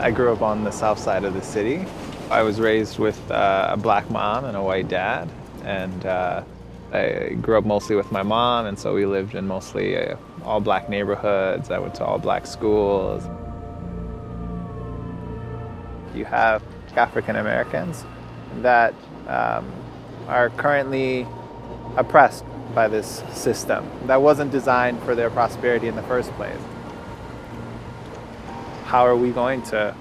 I grew up on the south side of the city. I was raised with a black mom and a white dad, and I grew up mostly with my mom, and so we lived in mostly all black neighborhoods. I went to all black schools. You have African Americans that are currently oppressed by this system that wasn't designed for their prosperity in the first place. How are we going to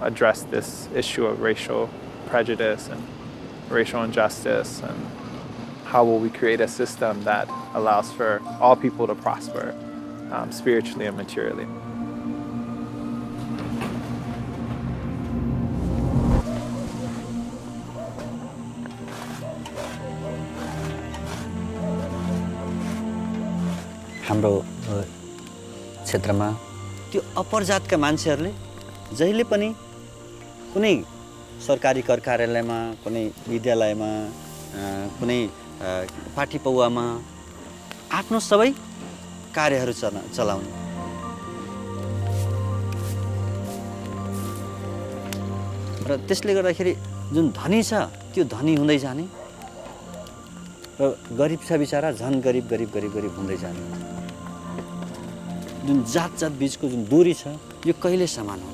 address this issue of racial prejudice and racial injustice, and how will we create a system that allows for all people to prosper spiritually and materially? हाम्रो क्षेत्रमा त्यो अपर जातका मान्छेहरूले जहिले पनि कुनै सरकारी कर कार्यालयमा, कुनै विद्यालयमा, कुनै पार्टी पौवामा आफ्नो सबै कार्यहरू चलाउने। र त्यसले गर्दाखेरि जुन धनी छ त्यो धनी हुँदै जाने र गरिब छ बिचारा झन् गरिब गरिब गरिब गरिब हुँदै जाने। जुन जात जात बीचको जुन दूरी छ यो कहिले समान हुँदैन।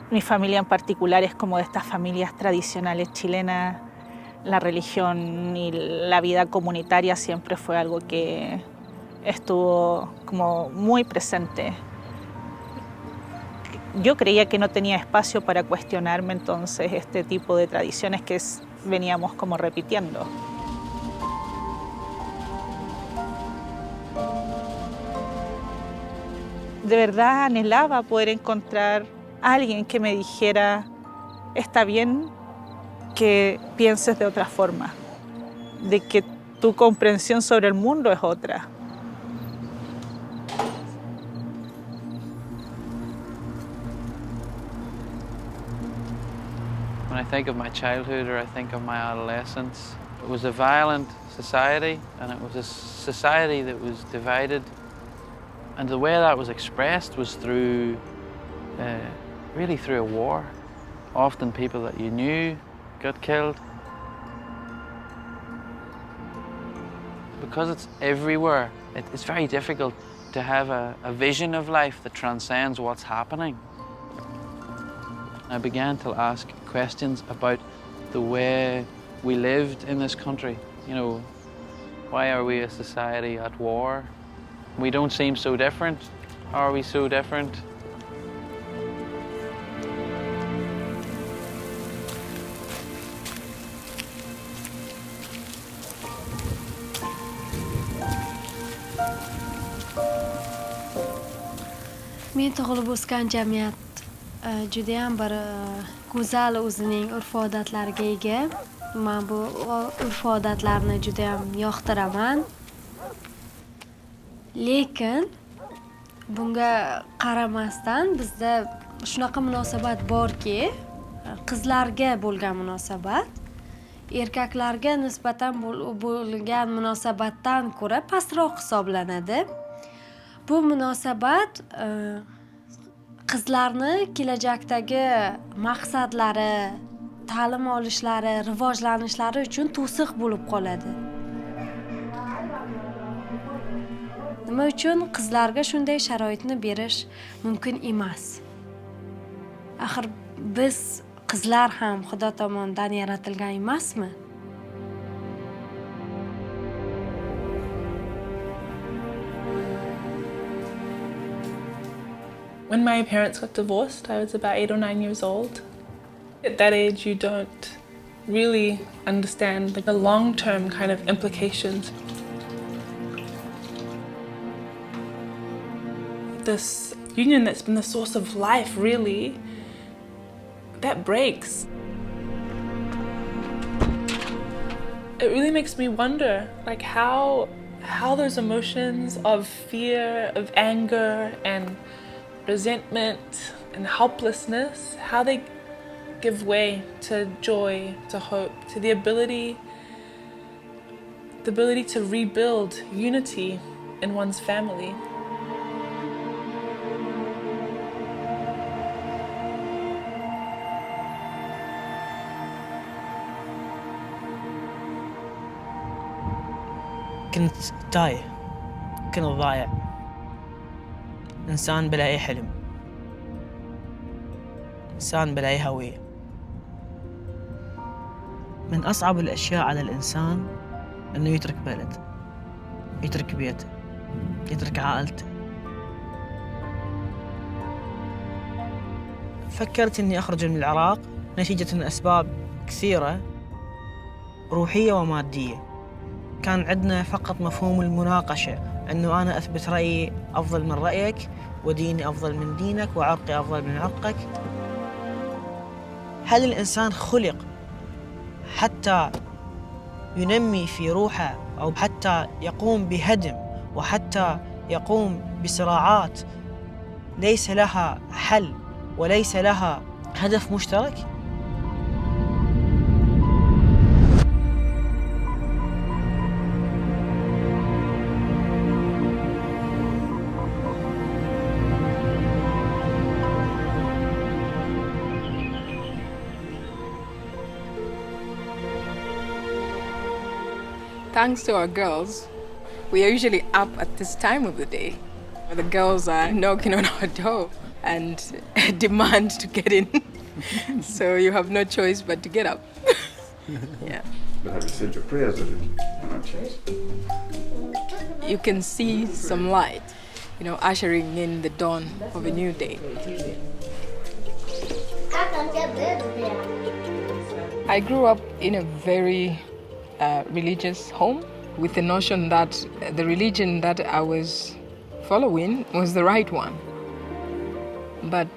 Mi familia en particular es como de estas familias tradicionales chilenas. La religión y la vida comunitaria siempre fue algo que estuvo como muy presente. Yo creía que no tenía espacio para cuestionarme entonces este tipo de tradiciones que veníamos como repitiendo. De verdad anhelaba poder encontrar a alguien que me dijera, está bien que pienses de otra forma, de que tu comprensión sobre el mundo es otra. When I think of my childhood or I think of my adolescence, it was a violent society, and it was a society that was divided. And the way that was expressed was through, really through a war. Often people that you knew got killed. Because it's everywhere, it's very difficult to have a vision of life that transcends what's happening. I began to ask questions about the way we lived in this country. You know, why are we a society at war? We don't seem so different. Are we so different? Men tug'ilib o'sgan jamiyat judayam bir go'zal o'zining urf-odatlariga ega. Men bu urf-odatlarni judayam yoqtiraman. Lekin bunga qaramasdan bizda shunaqa munosabat borki, qizlarga bo'lgan munosabat erkaklarga nisbatan bo'lgan munosabatdan ko'ra pastroq hisoblanadi. Bu munosabat qizlarni kelajakdagi maqsadlari, ta'lim olishlari, rivojlanishlari uchun to'siq bo'lib qoladi. Nima uchun qizlarga shunday sharoitni berish mumkin emas? Axir biz qizlar ham Xudo tomonidan yaratilgan emasmi? When my parents got divorced, I was about 8 or 9 years old. At that age, you don't really understand the long-term kind of implications. This union that's been the source of life, really, that breaks. It really makes me wonder, like how those emotions of fear, of anger, and resentment and helplessness, how they give way to joy, to hope, to the ability the ability to rebuild unity in one's family. كنت تايه، كنت ضايع، إنسان بلا أي حلم، إنسان بلا أي هوية. من أصعب الأشياء على الإنسان إنه يترك بلد، يترك بيته، يترك عائلته. فكرت إني أخرج من العراق نتيجة أسباب كثيرة روحية ومادية. كان عندنا فقط مفهوم المناقشة، أنه أنا أثبت رأيي أفضل من رأيك، وديني أفضل من دينك، وعرقي أفضل من عرقك. هل الإنسان خلق حتى ينمي في روحه، أو حتى يقوم بهدم، وحتى يقوم بصراعات ليس لها حل وليس لها هدف مشترك؟ Thanks to our girls, we are usually up at this time of the day. The girls are knocking on our door and demand to get in. So you have no choice but to get up. Yeah. But have you said your prayers at it? You can see some light, ushering in the dawn of a new day. I grew up in a very religious home with the notion that the religion that I was following was the right one. But,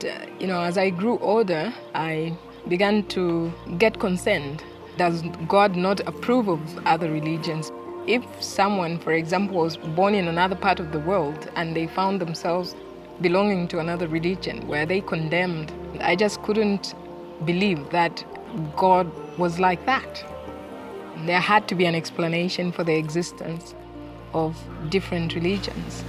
as I grew older, I began to get concerned. Does God not approve of other religions? If someone, for example, was born in another part of the world and they found themselves belonging to another religion, were they condemned? I just couldn't believe that God was like that. There had to be an explanation for the existence of different religions.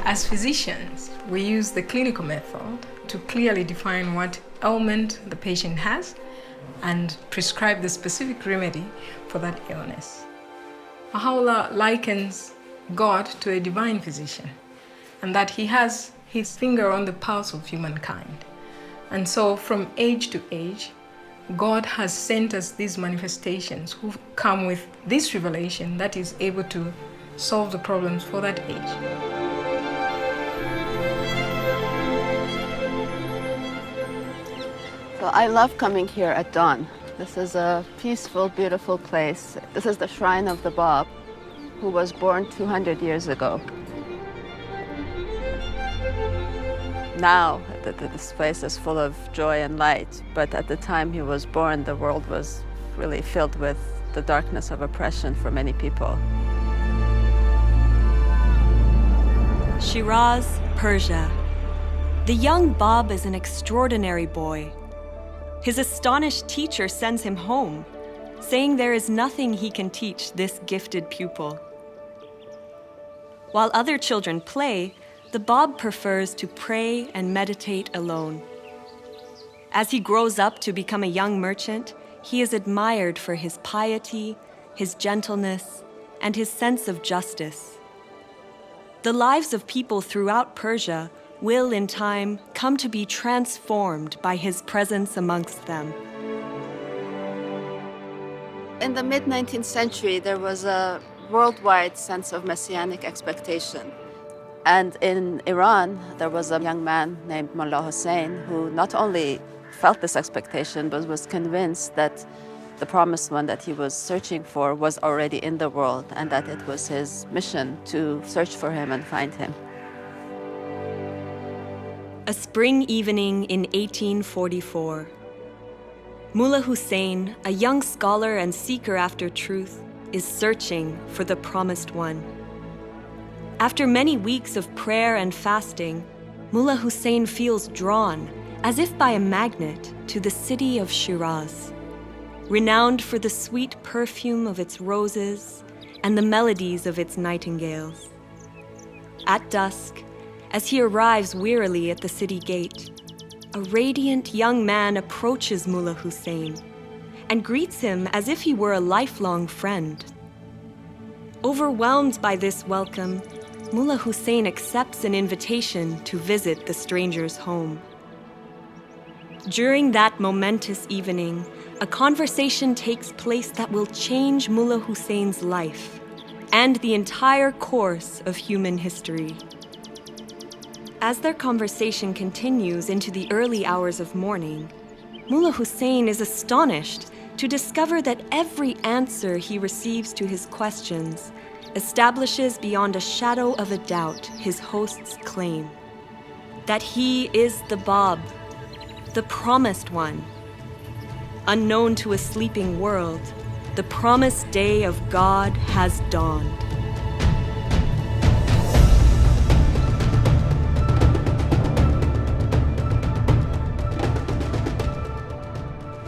As physicians, we use the clinical method to clearly define what ailment the patient has and prescribe the specific remedy for that illness. Bahá'u'lláh likens God to a divine physician, and that he has his finger on the pulse of humankind. And so from age to age, God has sent us these manifestations who come with this revelation that is able to solve the problems for that age. So I love coming here at dawn. This is a peaceful, beautiful place. This is the shrine of the Báb, who was born 200 years ago. Now, this place is full of joy and light, but at the time he was born, the world was really filled with the darkness of oppression for many people. Shiraz, Persia. The young Báb is an extraordinary boy. His astonished teacher sends him home, saying there is nothing he can teach this gifted pupil. While other children play, the Báb prefers to pray and meditate alone. As he grows up to become a young merchant, he is admired for his piety, his gentleness, and his sense of justice. The lives of people throughout Persia will, in time, come to be transformed by his presence amongst them. In the mid-19th century, there was a worldwide sense of messianic expectation. And in Iran, there was a young man named Mullah Hussein who not only felt this expectation, but was convinced that the promised one that he was searching for was already in the world, and that it was his mission to search for him and find him. A spring evening in 1844. Mullah Hussein, a young scholar and seeker after truth, is searching for the promised one. After many weeks of prayer and fasting, Mullah Hussein feels drawn, as if by a magnet, to the city of Shiraz, renowned for the sweet perfume of its roses and the melodies of its nightingales. At dusk, as he arrives wearily at the city gate, a radiant young man approaches Mullah Hussein and greets him as if he were a lifelong friend. Overwhelmed by this welcome, Mullah Hussein accepts an invitation to visit the stranger's home. During that momentous evening, a conversation takes place that will change Mullah Hussein's life and the entire course of human history. As their conversation continues into the early hours of morning, Mullah Hussein is astonished to discover that every answer he receives to his questions establishes beyond a shadow of a doubt his host's claim that he is the Báb, the promised one. Unknown to a sleeping world, the promised day of God has dawned.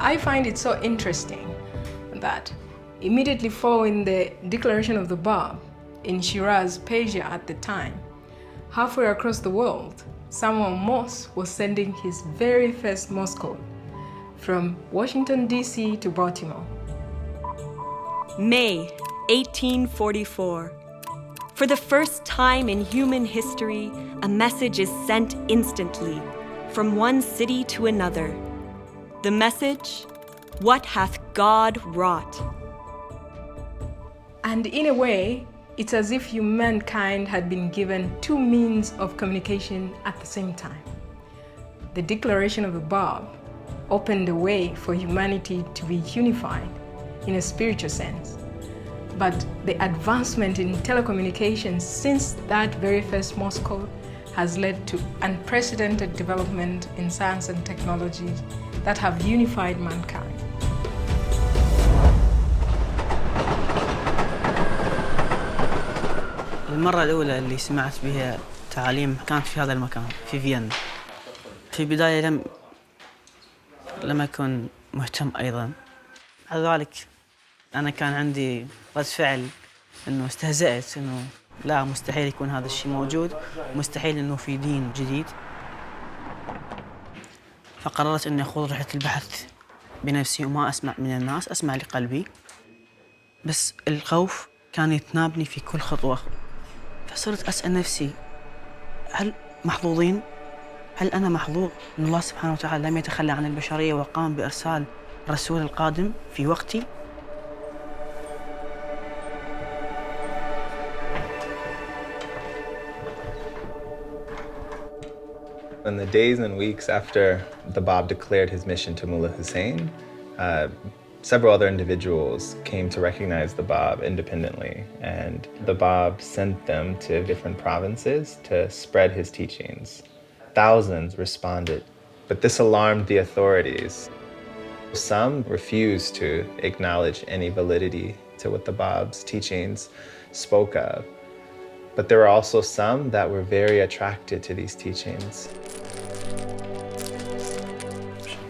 I find it so interesting that immediately following the declaration of the Báb in Shiraz, Persia at the time, halfway across the world, Samuel Morse was sending his very first Morse code from Washington, D.C. to Baltimore. May 1844. For the first time in human history, a message is sent instantly from one city to another. The message, what hath God wrought? And in a way, it's as if humankind had been given two means of communication at the same time. The declaration of the Báb opened the way for humanity to be unified in a spiritual sense. But the advancement in telecommunications since that very first Morse code has led to unprecedented development in science and technology that have unified mankind. المرة الأولى اللي سمعت بها تعاليم كانت في هذا المكان في فيينا. في البداية لم أكن مهتم أيضا. بعد ذلك أنا كان عندي رد فعل إنه استهزأت إنه لا مستحيل يكون هذا الشيء موجود، مستحيل إنه في دين جديد. فقررت إني أخوض رحلة البحث بنفسي وما أسمع من الناس، أسمع لقلبي. بس الخوف كان يتنابني في كل خطوة. فصرت أسأل نفسي هل محظوظين؟ هل أنا محظوظ إن الله سبحانه وتعالى لم يتخلى عن البشرية وقام بإرسال الرسول القادم في وقتي؟ In the days and weeks after the Báb declared his mission to Mullah Hussein, several other individuals came to recognize the Báb independently, and the Báb sent them to different provinces to spread his teachings. Thousands responded, but this alarmed the authorities. Some refused to acknowledge any validity to what the Báb's teachings spoke of, but there were also some that were very attracted to these teachings.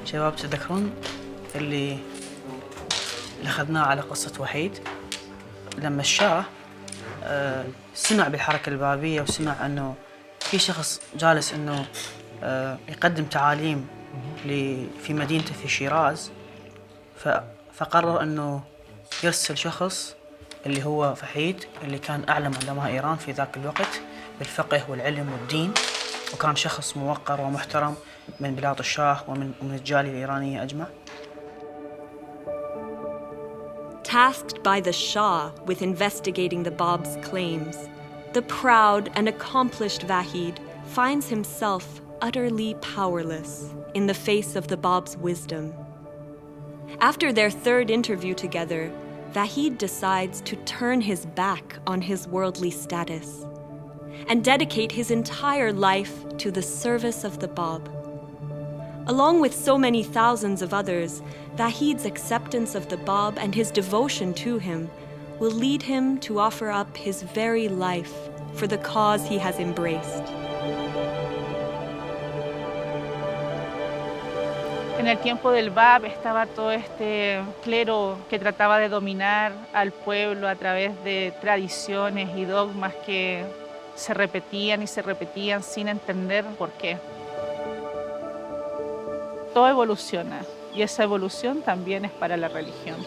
شباب تذكرون اللي أخذناه على قصة وحيد لما الشاه سمع بالحركة البابية وسمع أنه في شخص جالس أنه يقدم تعاليم في مدينته في شيراز، فقرر أنه يرسل شخص اللي هو فحيد اللي كان أعلم علماء إيران في ذاك الوقت بالفقه والعلم والدين، وكان شخص موقر ومحترم من بلاد الشاه ومن الجالية الإيرانية أجمع. Tasked by the Shah with investigating the Báb's claims, the proud and accomplished Vahid finds himself utterly powerless in the face of the Báb's wisdom. After their third interview together, Vahid decides to turn his back on his worldly status and dedicate his entire life to the service of the Báb. Along with so many thousands of others, Vahid's acceptance of the Báb and his devotion to him will lead him to offer up his very life for the cause he has embraced. En el tiempo del Báb estaba todo este clero que trataba de dominar al pueblo a través de tradiciones y dogmas que se repetían y se repetían sin entender por qué. Todo evoluciona y esa evolución también es para la religión.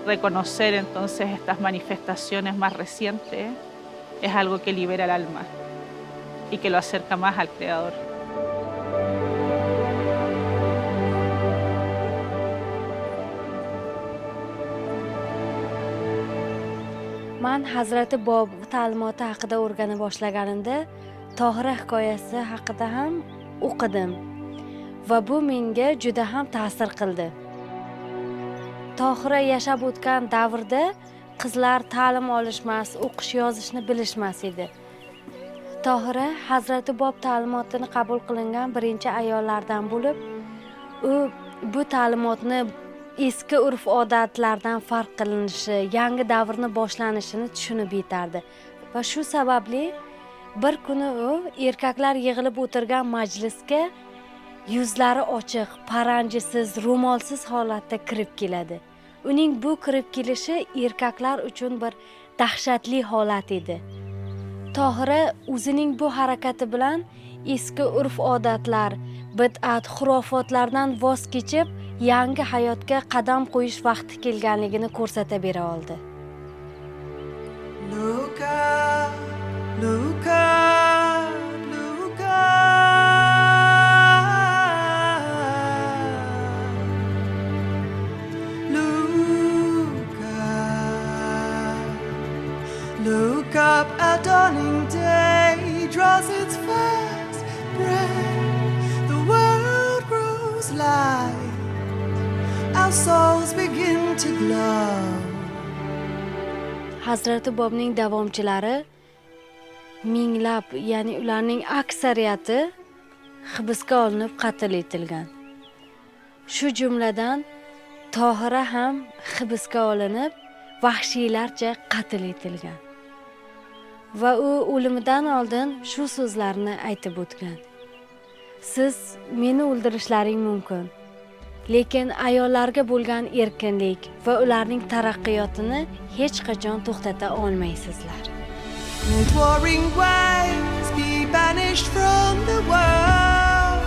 Reconocer entonces estas manifestaciones más recientes es algo que libera el alma y que lo acerca más al Creador. Man Hazrati Bob ta'limoti haqida o'rgana boshlaganimda Tohira hikoyasi haqida ham o'qidim va bu menga juda ham ta'sir qildi. Tohira yashab o'tgan davrda qizlar ta'lim olishmas, o'qish yozishni bilishmas edi. Tohira Hazrati Bob ta'limotini qabul qilingan birinchi ayollardan bo'lib, u bu ta'limotni eski urf-odatlardan farq qilinishi, yangi davrni boshlanishini tushunib yetardi. Va shu sababli bir kuni u erkaklar yig'ilib o'tirgan majlisga yuzlari ochiq, paranjisiz, ro'molsiz holatda kirib keladi. Uning bu kirib kelishi erkaklar uchun bir dahshatli holat edi. Tohira o'zining bu harakati bilan eski urf-odatlar, bid'at, xurofotlardan voz kechib, yangi hayotga qadam qo'yish vaqti kelganligini ko'rsata bera oldi. Look up, look up, look up. Look up, look up, a dawning day draws its first breath. The world grows light. Our souls begin to glow. Hazrati Bobning davomchilari minglab, ya'ni ularning aksariyati hibsga olinib qatl etilgan. Shu jumladan Tohira ham hibsga olinib, vahshiylarcha qatl etilgan. Va u o'limidan oldin shu so'zlarni aytib o'tgan. Siz meni o'ldirishlaring mumkin, lekin ayollarga bo'lgan erkinlik va ularning taraqqiyotini hech qachon to'xtata olmaysizlar. Let warring waves be banished from the world.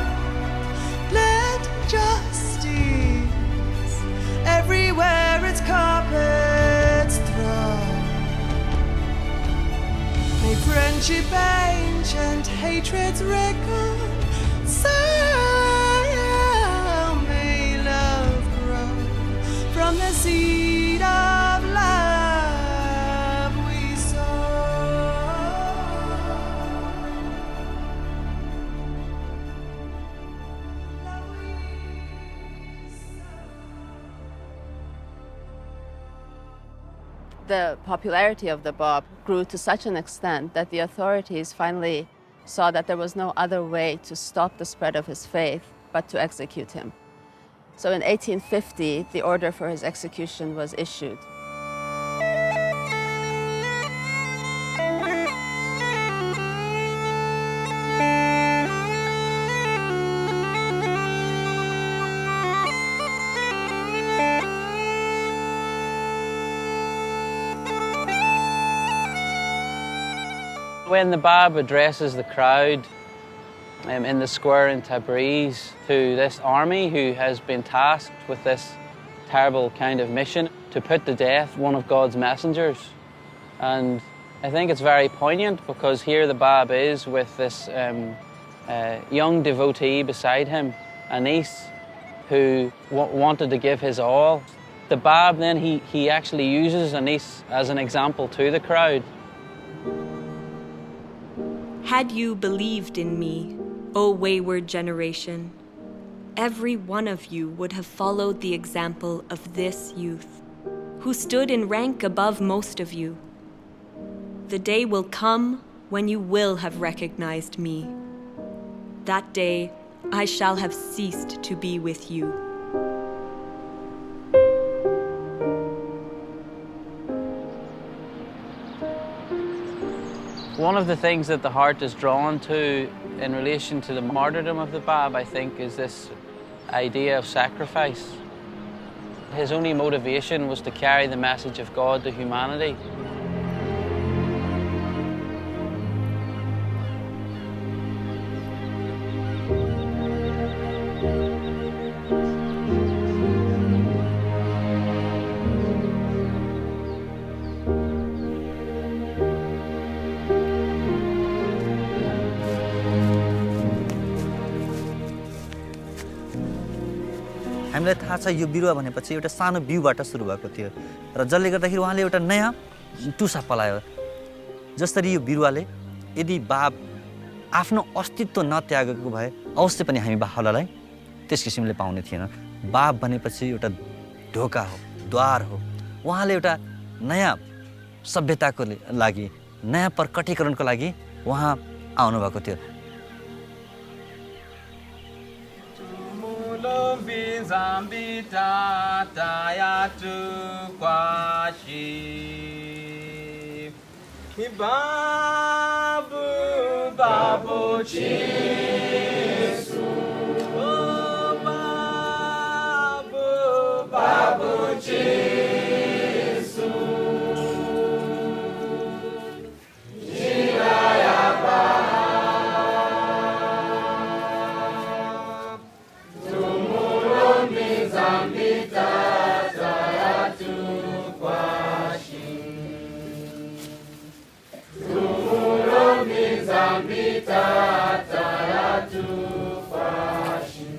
Let justice everywhere its carpets throw. May friendship ancient hatreds reconcile. May love grow from the seed of love we sow. Love we sow. The popularity of the Báb grew to such an extent that the authorities finally saw that there was no other way to stop the spread of his faith but to execute him. So in 1850, the order for his execution was issued. When the Báb addresses the crowd in the square in Tabriz to this army who has been tasked with this terrible kind of mission to put to death one of God's messengers. And I think it's very poignant because here the Báb is with this young devotee beside him, Anis, who wanted to give his all. The Báb then, he actually uses Anis as an example to the crowd. Had you believed in me, O wayward generation, every one of you would have followed the example of this youth, who stood in rank above most of you. The day will come when you will have recognized me. That day I shall have ceased to be with you. One of the things that the heart is drawn to in relation to the martyrdom of the Báb, I think, is this idea of sacrifice. His only motivation was to carry the message of God to humanity. हामीलाई थाहा छ यो बिरुवा भनेपछि एउटा सानो बिउबाट सुरु भएको थियो र जसले गर्दाखेरि उहाँले एउटा नयाँ टुसा पलायो जसरी यो बिरुवाले यदि बाब आफ्नो अस्तित्व नत्यागेको भए अवश्य पनि हामी बाहुलालाई त्यस किसिमले पाउने थिएन बाब भनेपछि एउटा ढोका हो द्वार हो उहाँले एउटा नयाँ सभ्यताको लागि नयाँ प्रकटीकरणको लागि उहाँ आउनु भएको थियो Zambita tayatu kwashi Babu babu chisu Babu babu chisu Shiraya Zambita tayatu kwashi Zambita tayatu kwashi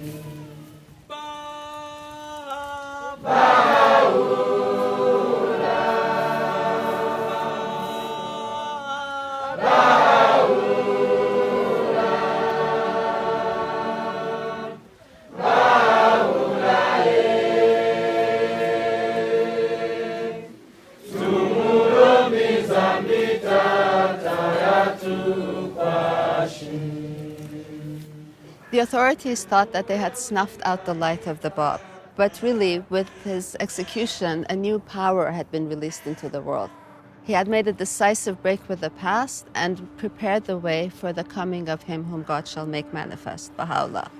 The authorities thought that they had snuffed out the light of the Báb, but really, with his execution, a new power had been released into the world. He had made a decisive break with the past and prepared the way for the coming of him whom God shall make manifest, Bahá'u'lláh.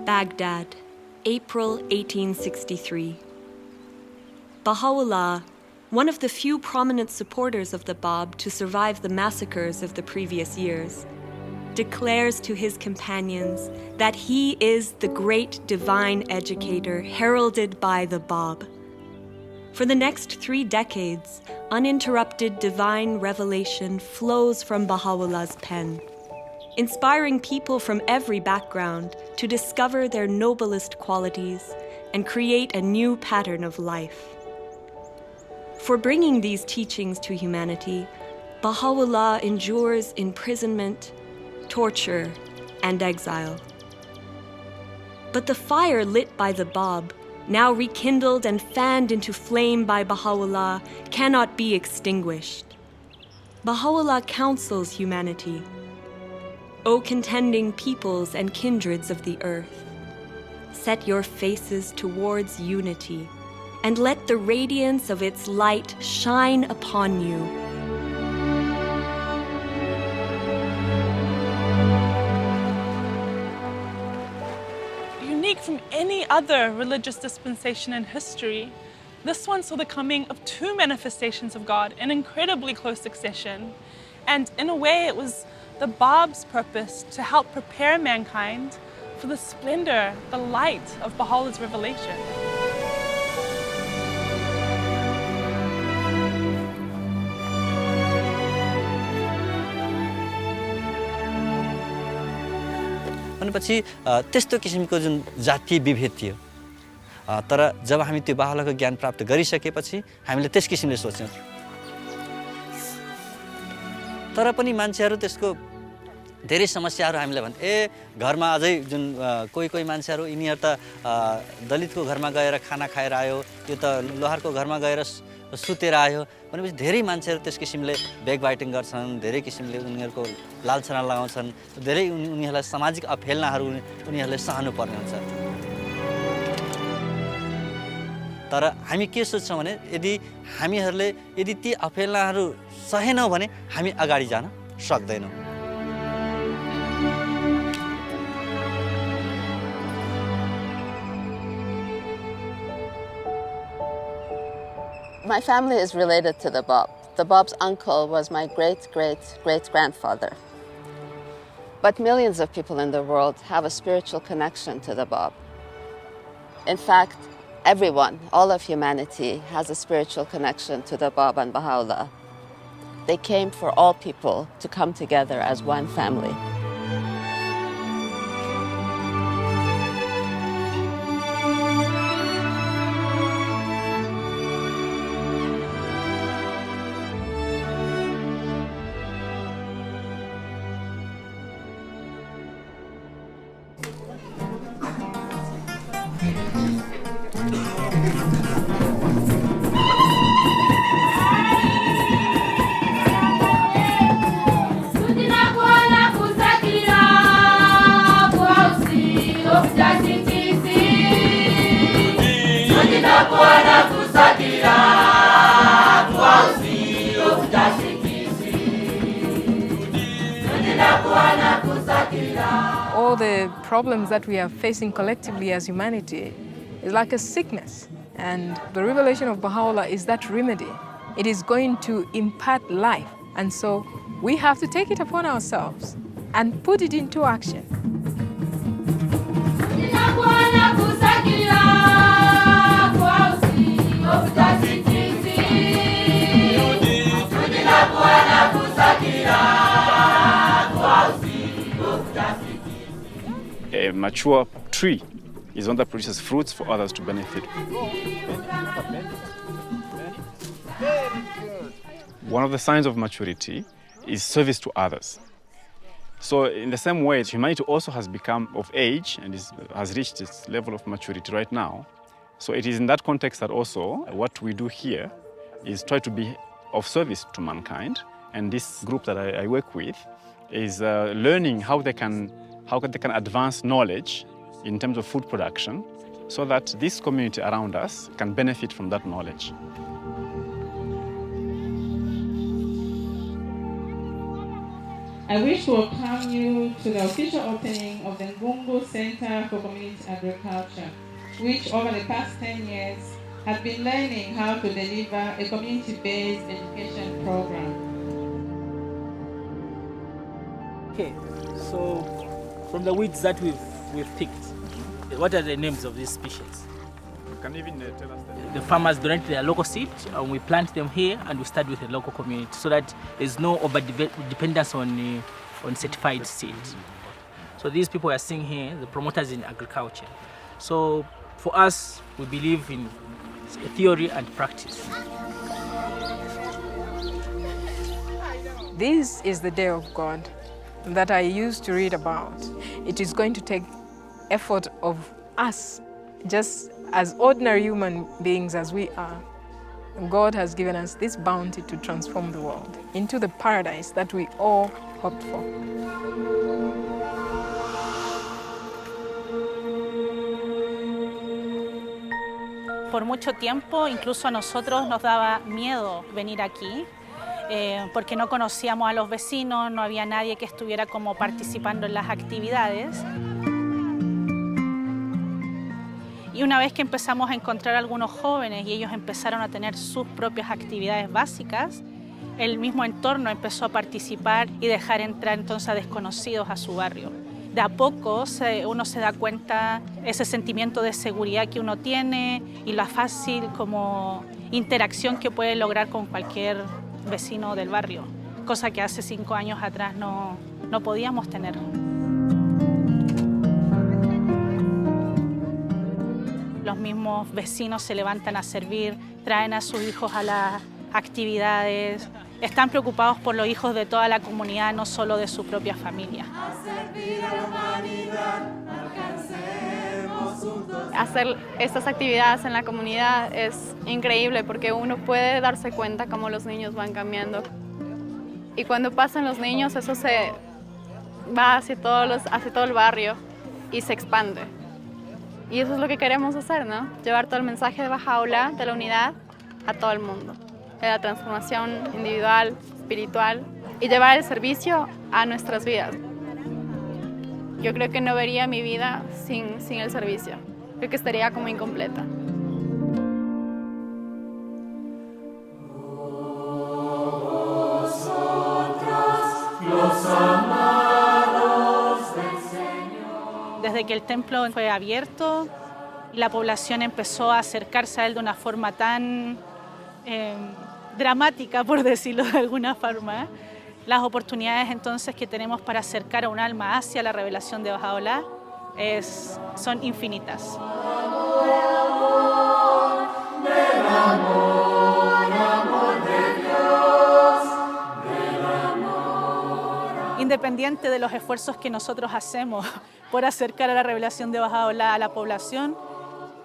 Baghdad, April 1863. Bahá'u'lláh, one of the few prominent supporters of the Báb to survive the massacres of the previous years, declares to his companions that he is the great divine educator heralded by the Báb. For the next 3 decades, uninterrupted divine revelation flows from Baha'u'llah's pen, inspiring people from every background to discover their noblest qualities and create a new pattern of life. For bringing these teachings to humanity, Baha'u'lláh endures imprisonment, torture, and exile. But the fire lit by the Báb, now rekindled and fanned into flame by Baha'u'lláh, cannot be extinguished. Baha'u'lláh counsels humanity. O contending peoples and kindreds of the earth, set your faces towards unity, and let the radiance of its light shine upon you. Unique from any other religious dispensation in history, this one saw the coming of 2 manifestations of God in incredibly close succession. And in a way, it was the Báb's purpose to help prepare mankind for the splendor, the light of Baha'u'llah's revelation. भनेपछि त्यस्तो किसिमको जुन जातीय विभेद थियो तर जब हामी त्यो बाहुलाको ज्ञान प्राप्त गरिसकेपछि हामीले त्यस किसिमले सोच्यौं तर पनि मान्छेहरू त्यसको धेरै समस्याहरू हामीलाई भन्छ घरमा अझै जुन कोही मान्छेहरू यिनीहरु त दलितको घरमा गएर खाना खाएर आयो यो त लोहारको घरमा गएर सुतेर आयो भनेपछि धेरै मान्छेहरू त्यस किसिमले ब्याक बाइटिङ गर्छन् धेरै किसिमले उनीहरुको लालछना लगाउँछन् धेरै उनीहरुलाई सामाजिक अफेलनाहरू उनीहरुले सहनु पर्ने हुन्छ तर हामी के सोच्छौँ भने यदि हामीहरूले यदि ती अपेलाहरू सहेनौँ भने हामी अगाडि जान सक्दैनौँ। My family is related to the Báb. The Báb's uncle was my great-great-great-grandfather. But millions of people in the world have a spiritual connection to the Báb. In fact, everyone, all of humanity, has a spiritual connection to the Báb and Bahá'u'lláh. They came for all people to come together as one family. All the problems that we are facing collectively as humanity is like a sickness. And the revelation of Baha'u'lláh is that remedy. It is going to impart life. And so we have to take it upon ourselves and put it into action. A mature tree is one that produces fruits for others to benefit. One of the signs of maturity is service to others. So in the same way, humanity also has become of age and has reached its level of maturity right now. So it is in that context that also what we do here is try to be of service to mankind. And this group that I work with is learning how they can advance knowledge in terms of food production so that this community around us can benefit from that knowledge. I wish to welcome you to the official opening of the Ngungu Center for Community Agriculture, which over the past 10 years has been learning how to deliver a community-based education program. Okay, so from the weeds that we've picked, what are the names of these species? You can even tell us that. The farmers donate their local seed and we plant them here and we start with the local community so that there's no over-dependence on certified seed. So these people are seeing here, the promoters in agriculture. So for us, we believe in theory and practice. This is the day of God that I used to read about. It is going to take effort of us, just as ordinary human beings as we are. God has given us this bounty to transform the world into the paradise that we all hoped for. Por mucho tiempo, incluso a nosotros nos daba miedo venir aquí, porque no conocíamos a los vecinos, no había nadie que estuviera como participando en las actividades. Y una vez que empezamos a encontrar a algunos jóvenes y ellos empezaron a tener sus propias actividades básicas, el mismo entorno empezó a participar y dejar entrar entonces a desconocidos a su barrio. De a poco uno se da cuenta ese sentimiento de seguridad que uno tiene y la fácil como interacción que puede lograr con cualquier vecino del barrio, cosa que hace 5 años atrás no podíamos tener. Los mismos vecinos se levantan a servir, traen a sus hijos a las actividades, están preocupados por los hijos de toda la comunidad, no solo de su propia familia. Hacer estas actividades en la comunidad es increíble porque uno puede darse cuenta cómo los niños van cambiando. Y cuando pasan los niños, eso se va hacia todo el barrio y se expande. Y eso es lo que queremos hacer, ¿no? Llevar todo el mensaje de Bahá'u'lláh, de la unidad, a todo el mundo. De la transformación individual, espiritual, y llevar el servicio a nuestras vidas. Yo creo que no vería mi vida sin el servicio. Creo que estaría como incompleta. Desde que el templo fue abierto, la población empezó a acercarse a él de una forma tan dramática, por decirlo de alguna forma. Las oportunidades entonces que tenemos para acercar a un alma hacia la revelación de Bahá'u'lláh son infinitas. Independiente de los esfuerzos que nosotros hacemos por acercar a la revelación de Bahá'u'lláh a la población,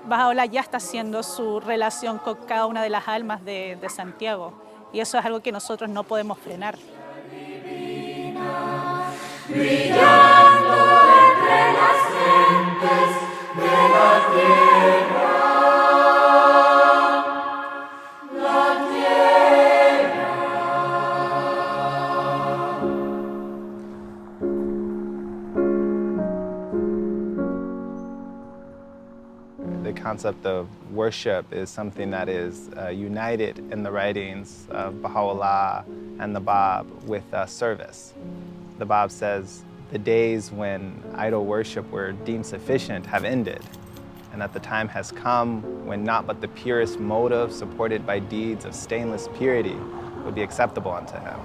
Bahá'u'lláh ya está haciendo su relación con cada una de las almas de Santiago. Y eso es algo que nosotros no podemos frenar. Brillando entre las gentes de la tierra, la tierra. The concept of worship is something that is united in the writings of Baha'u'lláh and the Báb with service. The Báb says, the days when idol worship were deemed sufficient have ended, and that the time has come when not but the purest motive supported by deeds of stainless purity would be acceptable unto him.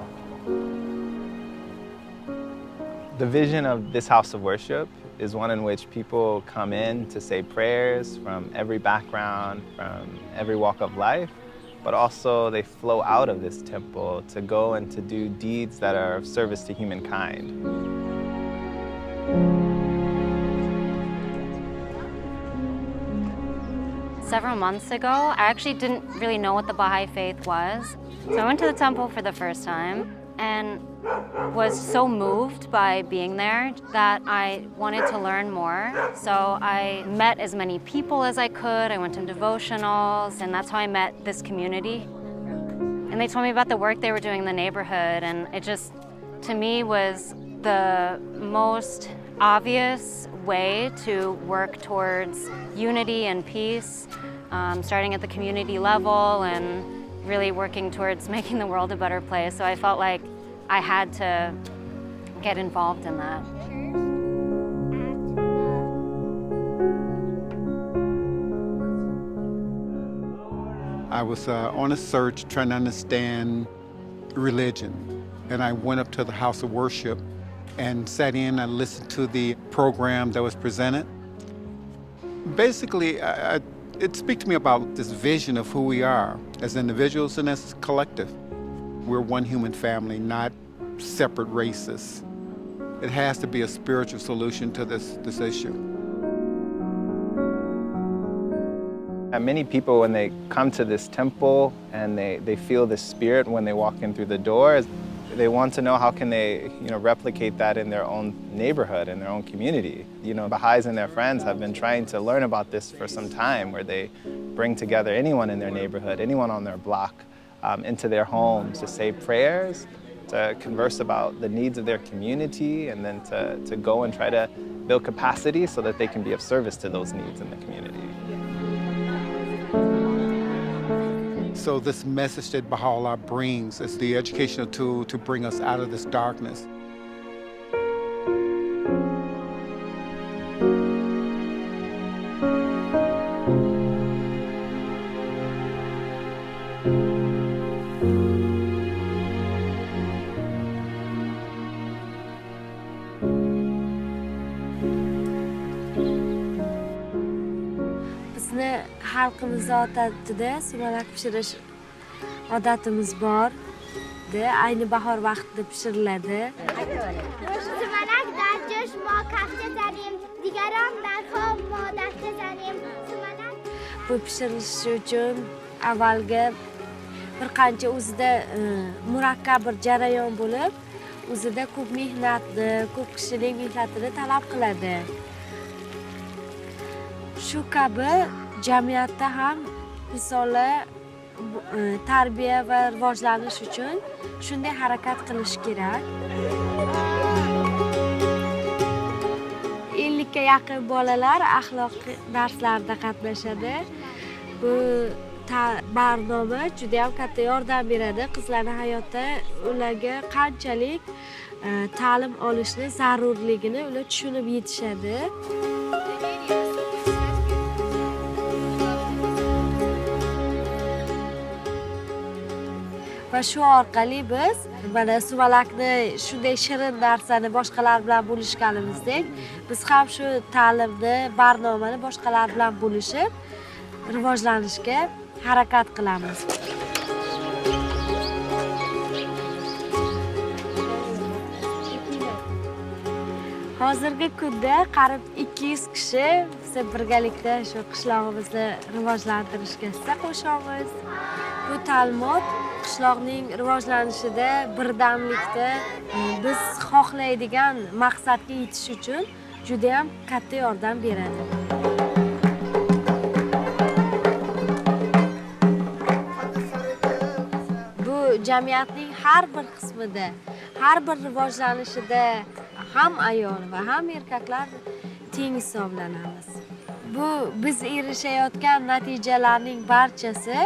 The vision of this house of worship is one in which people come in to say prayers from every background, from every walk of life, but also they flow out of this temple to go and to do deeds that are of service to humankind. Several months ago, I actually didn't really know what the Baha'i faith was. So I went to the temple for the first time and was so moved by being there that I wanted to learn more. So I met as many people as I could. I went to devotionals, and that's how I met this community. And they told me about the work they were doing in the neighborhood, and it just, to me, was the most obvious way to work towards unity and peace, starting at the community level and really working towards making the world a better place. So I felt like I had to get involved in that. I was on a search trying to understand religion, and I went up to the house of worship and sat in and listened to the program that was presented. Basically, it speaks to me about this vision of who we are as individuals and as a collective. We're one human family, not separate races. It has to be a spiritual solution to this issue. And many people, when they come to this temple and they feel the spirit when they walk in through the doors, they want to know how can they, replicate that in their own neighborhood, in their own community. Baha'is and their friends have been trying to learn about this for some time, where they bring together anyone in their neighborhood, anyone on their block, into their homes to say prayers, to converse about the needs of their community, and then to go and try to build capacity so that they can be of service to those needs in the community. So this message that Baha'u'lláh brings is the educational tool to bring us out of this darkness. Bizni xalqimiz odatida sumalak pishirish odatimiz bor. Ayni bahor vaqtida pishiriladi. sumalak در جوش ما کفته زنیم دیگران در خواب ما دسته زنیم sumalak. Bu pishirilishi uchun avvalgi bir qancha o'zida murakkab bir jarayon bo'lib, o'zida ko'p mehnatni, ko'p kishining mehnatini talab qiladi. shu kabi jamiyatda ham misoli tarbiya va rivojlanish uchun shunday harakat qilish kerak. 50 ga yaqin bolalar axloqiy darslarda qatnashadi. Bu barnoma juda ham katta yordam beradi qizlarning hayotda ularga qanchalik ta'lim olishni zarurligini ular tushunib yetishadi. Va shu orqali biz mana sumalakni shunday shirin narsani boshqalar bilan bo'lishganimizdek, biz ham shu ta'limni, barnomani boshqalar bilan bo'lishib, rivojlanishga harakat qilamiz. Hozirgi kunda qarib 200 kishi biz birgalikda shu qishlog'imizni rivojlantirishga hissa qo'shamiz. Bu ta'limot qishloqning rivojlanishida, birdamlikda biz xohlaydigan maqsadga yetish uchun juda ham katta yordam beradi. Bu jamiyatning har bir qismida, har bir rivojlanishida ham ayol va ham erkaklar teng hisoblanamiz. Bu biz erishayotgan natijalarning barchasi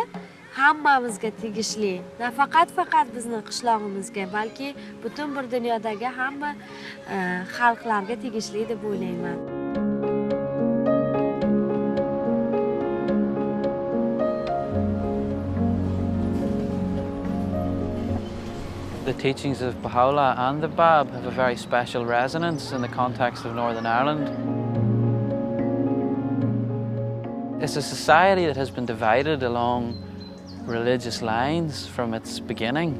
hammamizga tegishli. Nafaqat bizni qishlog'imizga, balki butun bir dunyodagi hamma xalqlarga tegishli deb o'ylayman. The teachings of Bahá'u'lláh and the Báb have a very special resonance in the context of Northern Ireland. It's a society that has been divided along religious lines from its beginning.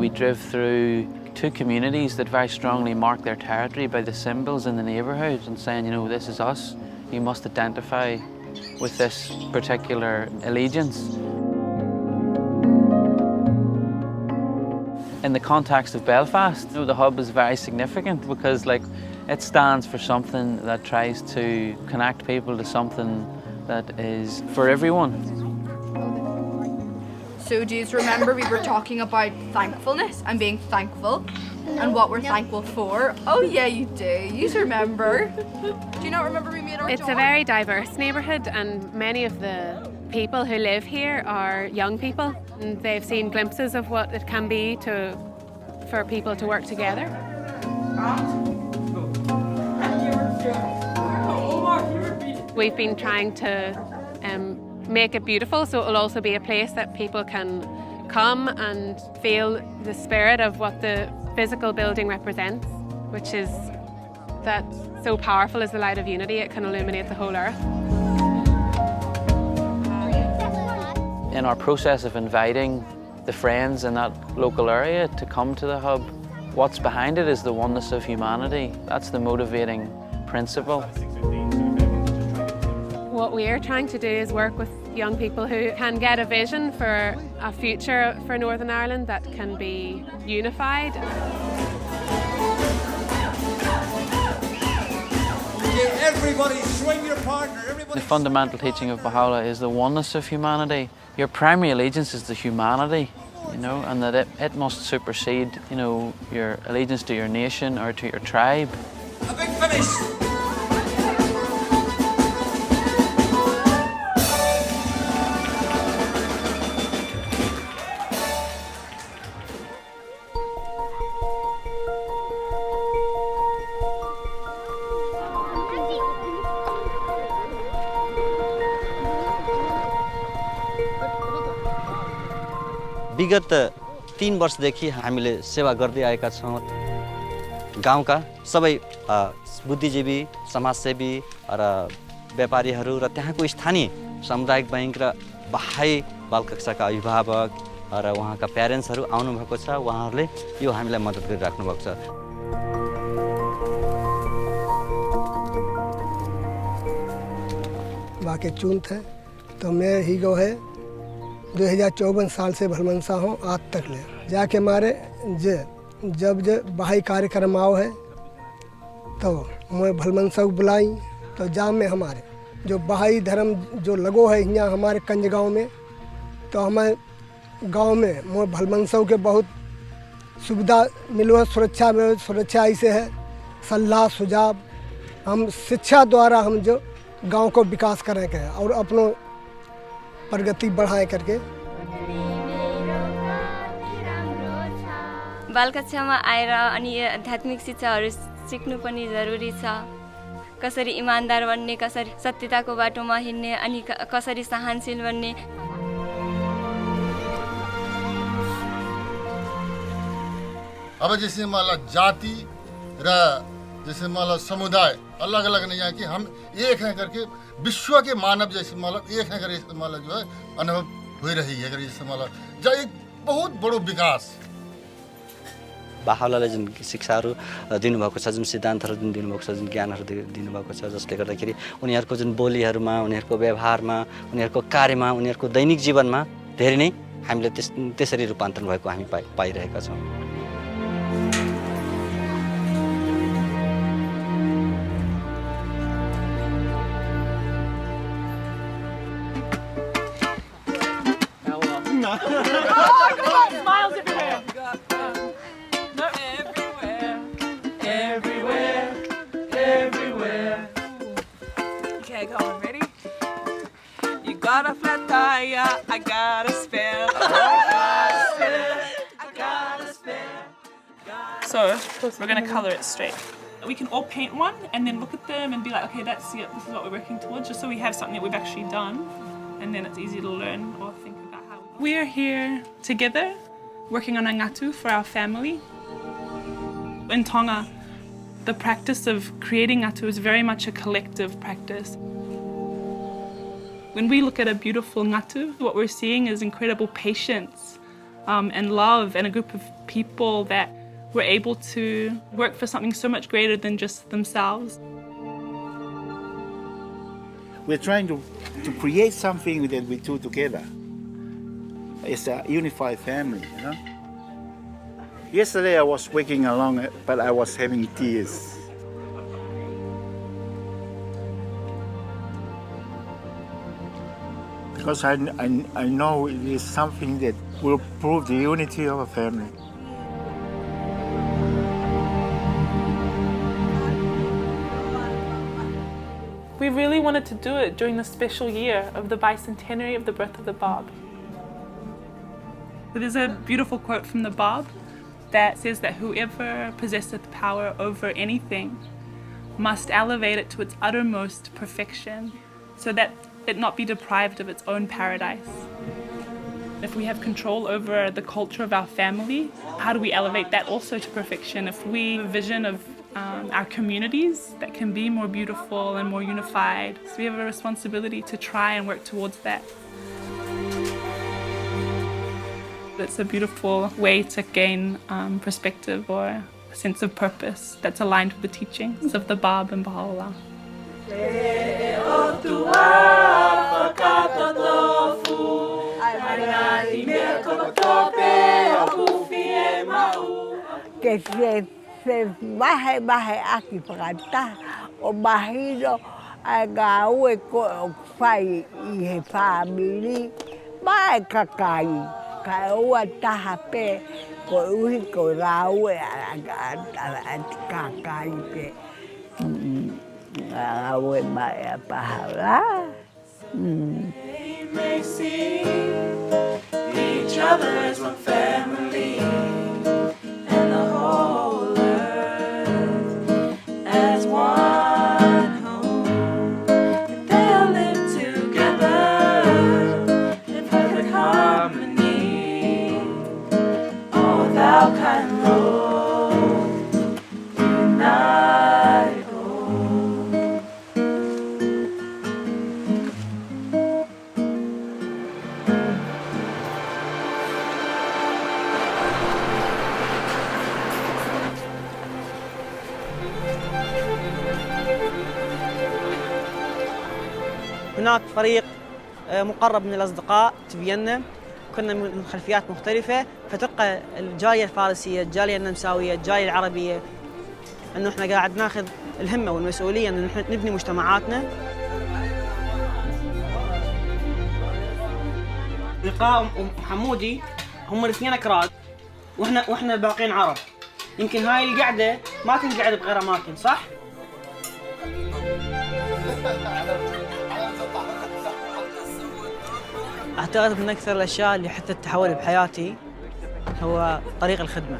We drove through two communities that very strongly mark their territory by the symbols in the neighbourhood and saying, you know, this is us. You must identify with this particular allegiance. In the context of Belfast, you know, the hub is very significant because it stands for something that tries to connect people to something that is for everyone. So do you remember we were talking about thankfulness and being thankful and what we're thankful for? Oh yeah, you do. You remember. Do you not remember we made our It's a very diverse neighbourhood and many of the people who live here are young people and they've seen glimpses of what it can be for people to work together. We've been trying to make it beautiful so it will also be a place that people can come and feel the spirit of what the physical building represents, which is that so powerful as the light of unity, it can illuminate the whole earth. In our process of inviting the friends in that local area to come to the hub, what's behind it is the oneness of humanity. That's the motivating principle. What we are trying to do is work with young people who can get a vision for a future for Northern Ireland that can be unified. Everybody swing your partner. The fundamental teaching of Bahá'u'lláh is the oneness of humanity. Your primary allegiance is to humanity, you know, and that it must supersede, you know, your allegiance to your nation or to your tribe. A big finish. विगत 3 वर्षदेखि हामीले सेवा गर्दै आएका छौँ। गाउँका सबै बुद्धिजीवी, समाजसेवी र व्यापारीहरू र त्यहाँको स्थानीय सामुदायिक बैंक र बाहाई बालकक्षाका अभिभावक र उहाँका प्यारेन्ट्सहरू आउनुभएको छ। उहाँहरूले यो हामीलाई मद्दत गरिराख्नु भएको छ। बाकी चून थे तो मैं ही गो है 2054 साल से भलमनसा हूँ आज तक ले जाके मारे जब बाहाई कार्यक्रम आओ है तो मैं भलमनसा को बुलाई तो जाम में हमारे जो बहाई धर्म जो लगो है यहाँ हमारे कंज गाँव में, तो हमें गांव में मोर भलमनसों के बहुत सुविधा मिलो है, सुरक्षा ऐसे है, सलाह सुझाव हम शिक्षा द्वारा हम जो गांव को विकास करें के और अपनों प्रगति बढ़ाएं करके। बाल कक्षामा आएर अनि आध्यात्मिक शिक्षाहरू सिक्नु पनि जरुरी छ। कसरी इमानदार बन्ने, कसरी सत्यताको बाटोमा हिँड्ने, अनि कसरी सहनशील बन्ने। अब जैसे माला जाति र जैसे माला समुदाय अलग अलग नहीं है कि हम एक हैं करके विश्व के मानव जैसे माला एक हैं करके माला जो है अनुभव हो रही है जैसे माला जो एक बहुत बड़ो विकास। बाहाउलाले जुन शिक्षाहरू दिनुभएको छ, जुन सिद्धान्तहरू जुन दिनुभएको छ, जुन ज्ञानहरू दिनुभएको छ, जसले गर्दाखेरि उनीहरूको जुन बोलीहरूमा, उनीहरूको व्यवहारमा, उनीहरूको कार्यमा, उनीहरूको दैनिक जीवनमा धेरै नै हामीले त्यसरी रूपान्तरण भएको हामी पाइरहेका छौँ। Smiles everywhere. Everywhere. Okay, go on. Ready? You got a flat tire, I got a spare. So we're gonna color it straight. We can all paint one and then look at them and be like, okay, that's it. This is what we're working towards, just so we have something that we've actually done, and then it's easy to learn or think about how. We're here together, working on a ngatu for our family. In Tonga, the practice of creating ngatu is very much a collective practice. When we look at a beautiful ngatu, what we're seeing is incredible patience and love, and a group of people that were able to work for something so much greater than just themselves. We're trying to create something that we do together. It's a unified family, you know? Yesterday I was waking along, but I was having tears. Because I know it is something that will prove the unity of a family. We really wanted to do it during the special year of the bicentenary of the birth of the Báb. There's a beautiful quote from the Báb that says that whoever possesseth power over anything must elevate it to its uttermost perfection so that it not be deprived of its own paradise. If we have control over the culture of our family, how do we elevate that also to perfection? If we have a vision of our communities that can be more beautiful and more unified, so we have a responsibility to try and work towards that. It's a beautiful way to gain perspective or a sense of purpose that's aligned with the teachings of the Báb and Bahá'u'lláh. Que se baje aquí para acá o bajito agawe ko fai I family ba kakai kawa tahape ko uhi ko rawe kakai pe awe ba pahala They may see each other as one family and the whole earth as one home. If they'll live together in perfect harmony, oh thou kind Lord, unite all. هناك فريق مقرب من الأصدقاء تبينا، كنا من خلفيات مختلفة، فتلقى الجالية الفارسية، الجالية النمساوية، الجالية العربية أنه إحنا قاعد ناخذ الهمة والمسؤولية أنه نحن نبني مجتمعاتنا. لقاء وحمودي هم الاثنين أكراد وإحنا الباقيين عرب. يمكن هاي القعدة ما تنقعد بغير أماكن، صح؟ أعتقد من أكثر الأشياء اللي حتى تحول بحياتي هو طريق الخدمة.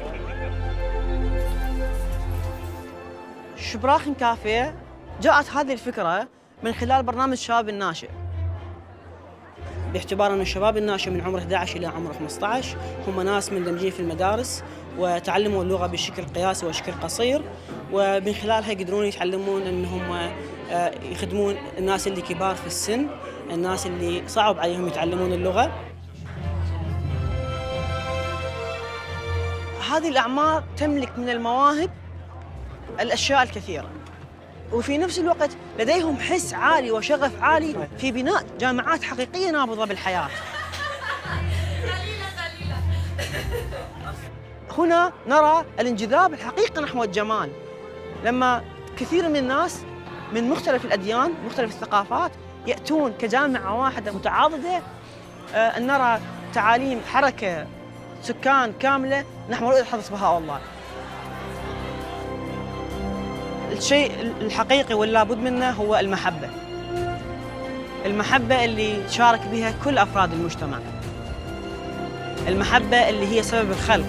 شبراخن كافيه جاءت هذه الفكرة من خلال برنامج شباب الناشئ، باعتبار أن الشباب الناشئ من عمر 11 إلى عمر 15 هم ناس مندمجين في المدارس وتعلموا اللغة بشكل قياسي وشكل قصير، ومن خلالها يقدرون يتعلمون أنهم يخدمون الناس اللي كبار في السن، الناس اللي صعب عليهم يتعلمون اللغة. هذه الأعمار تملك من المواهب الأشياء الكثيرة، وفي نفس الوقت لديهم حس عالي وشغف عالي في بناء جامعات حقيقية نابضة بالحياة. هنا نرى الانجذاب الحقيقي نحو الجمال، لما كثير من الناس من مختلف الأديان مختلف الثقافات يأتون كجامعة واحدة متعاضدة، أن نرى تعاليم حركة سكان كاملة نحو رؤية حضرة بهاء. الشيء الحقيقي واللابد منه هو المحبة. المحبة اللي تشارك بها كل أفراد المجتمع، المحبة اللي هي سبب الخلق.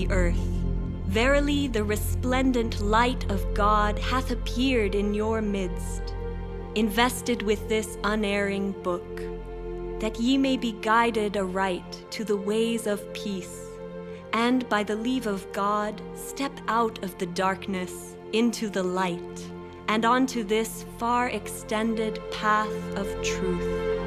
The earth. Verily, the resplendent light of God hath appeared in your midst, invested with this unerring book, that ye may be guided aright to the ways of peace, and by the leave of God, step out of the darkness into the light, and onto this far extended path of truth.